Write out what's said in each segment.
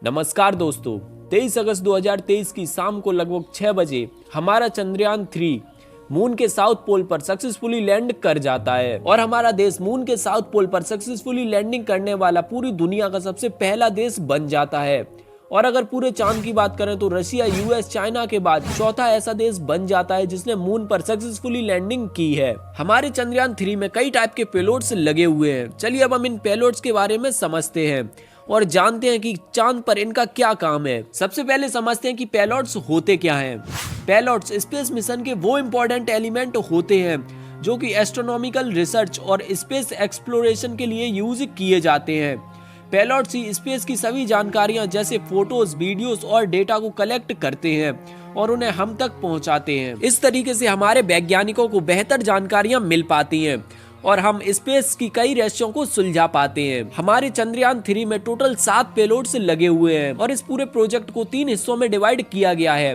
नमस्कार दोस्तों, 23 अगस्त 2023 की शाम को लगभग 6 बजे हमारा चंद्रयान 3 मून के साउथ पोल पर सक्सेसफुली लैंड कर जाता है और हमारा देश मून के साउथ पोल पर सक्सेसफुली लैंडिंग करने वाला पूरी दुनिया का सबसे पहला देश बन जाता है। और अगर पूरे चांद की बात करें तो रशिया, यूएस, चाइना के बाद चौथा ऐसा देश बन जाता है जिसने मून पर सक्सेसफुली लैंडिंग की है। हमारे चंद्रयान 3 में कई टाइप के पेलोड्स लगे हुए हैं। चलिए अब हम इन पेलोड्स के बारे में समझते हैं और जानते हैं कि चांद पर इनका क्या काम है। सबसे पहले समझते हैं कि पेलोड्स होते क्या हैं। पेलोड्स स्पेस मिशन के वो इम्पोर्टेंट एलिमेंट होते हैं जो कि एस्ट्रोनॉमिकल रिसर्च और स्पेस एक्सप्लोरेशन के लिए यूज किए जाते हैं। पेलोड्स ही स्पेस की सभी जानकारियां जैसे फोटोज, वीडियोस और डेटा को कलेक्ट करते हैं और उन्हें हम तक पहुंचाते हैं। इस तरीके से हमारे वैज्ञानिकों को बेहतर जानकारियां मिल पाती हैं और हम स्पेस की कई रहस्यों को सुलझा पाते हैं। हमारे चंद्रयान 3 में टोटल 7 पेलोड्स लगे हुए हैं और इस पूरे प्रोजेक्ट को 3 हिस्सों में डिवाइड किया गया है।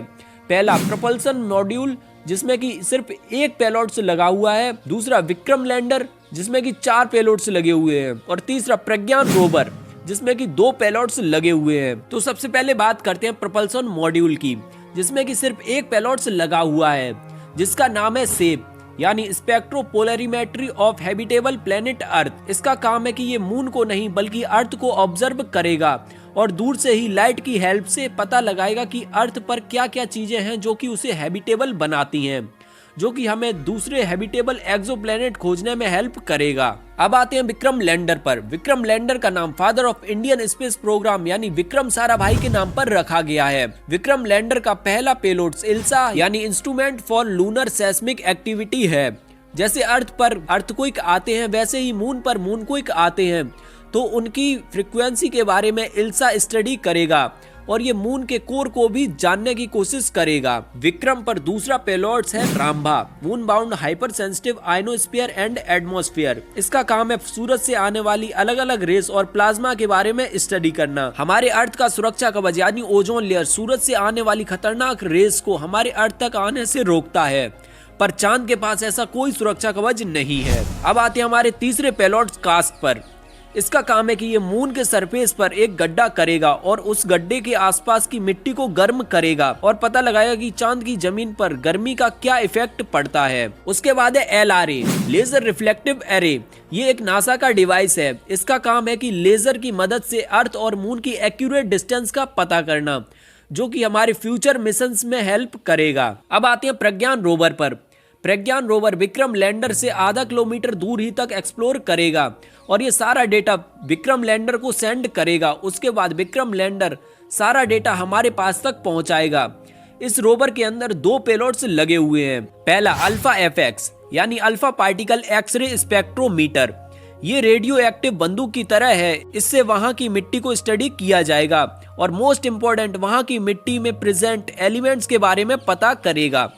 पहला प्रपल्सन मॉड्यूल जिसमें कि सिर्फ एक पेलोड्स लगा हुआ है, दूसरा विक्रम लैंडर जिसमें कि 4 पेलोड्स लगे हुए हैं और तीसरा प्रज्ञान रोवर जिसमें कि 2 पेलोड्स लगे हुए हैं। तो सबसे पहले बात करते हैं प्रपल्सन मॉड्यूल की, जिसमें कि सिर्फ एक पेलोड्स लगा हुआ है जिसका नाम है सेप यानी स्पेक्ट्रोपोलरिमेट्री ऑफ हैबिटेबल प्लेनेट अर्थ। इसका काम है कि ये मून को नहीं बल्कि अर्थ को ऑब्जर्व करेगा और दूर से ही लाइट की हेल्प से पता लगाएगा कि अर्थ पर क्या क्या चीजें हैं जो कि उसे हैबिटेबल बनाती हैं, जो कि हमें दूसरे हैबिटेबल एक्सोप्लैनेट खोजने में हेल्प करेगा। अब आते हैं विक्रम लैंडर पर। विक्रम लैंडर का नाम father of Indian space programme यानी विक्रम साराभाई के नाम पर रखा गया है। विक्रम लैंडर का पहला पेलोड इल्सा यानी instrument for lunar seismic activity है। जैसे अर्थ पर अर्थक्वेक आते हैं वैसे ही मून पर मूनक्वेक आते हैं, तो उनकी फ्रीक्वेंसी के बारे में इल्सा स्टडी करेगा और ये मून के कोर को भी जानने की कोशिश करेगा। विक्रम पर दूसरा पेलोड्स है Rambha, moon bound hyper sensitive ionosphere and atmosphere. इसका काम है सूरज से आने वाली अलग अलग रेस और प्लाज्मा के बारे में स्टडी करना। हमारे अर्थ का सुरक्षा कवच यानी ओजोन लेयर सूरज से आने वाली खतरनाक रेस को हमारे अर्थ तक आने से रोकता है, पर चांद के पास ऐसा कोई सुरक्षा कवच नहीं है। अब आते हैं हमारे तीसरे पेलोड्स कास्ट पर। इसका काम है कि ये मून के सरफेस पर एक गड्ढा करेगा और उस गड्ढे के आसपास की मिट्टी को गर्म करेगा और पता लगाएगा कि चांद की जमीन पर गर्मी का क्या इफेक्ट पड़ता है। उसके बाद है LRA लेजर रिफ्लेक्टिव एरे। ये एक नासा का डिवाइस है। इसका काम है कि लेजर की मदद से अर्थ और मून की एक्यूरेट डिस्टेंस का पता करना, जो कि हमारे फ्यूचर मिशंस में हेल्प करेगा। अब आते हैं प्रज्ञान रोवर पर। प्रज्ञान रोवर विक्रम लैंडर से आधा किलोमीटर दूर ही तक एक्सप्लोर करेगा और ये सारा डेटा विक्रम लैंडर को सेंड करेगा। उसके बाद विक्रम लैंडर सारा डेटा हमारे पास तक पहुंचाएगा। इस रोवर के अंदर 2 पेलोड्स लगे हुए हैं। पहला अल्फा FX यानी अल्फा पार्टिकल एक्सरे स्पेक्ट्रोमीटर। ये रेडियो एक्टिव बंदूक की तरह है। इससे वहां की मिट्टी को स्टडी किया जाएगा और मोस्ट इम्पोर्टेंट वहां की मिट्टी में प्रेजेंट एलिमेंट्स के बारे में पता करेगा।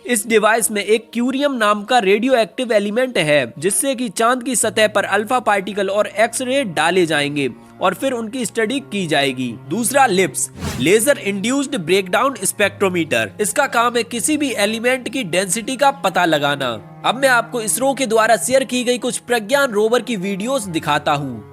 इस डिवाइस में एक क्यूरियम नाम का रेडियो एक्टिव एलिमेंट है, जिससे कि चांद की सतह पर अल्फा पार्टिकल और एक्सरे डाले जाएंगे और फिर उनकी स्टडी की जाएगी। दूसरा LIBS laser induced breakdown spectrometer. इसका काम है किसी भी एलिमेंट की डेंसिटी का पता लगाना। अब मैं आपको इसरो के द्वारा शेयर की गई कुछ प्रज्ञान रोवर की वीडियोस दिखाता हूँ।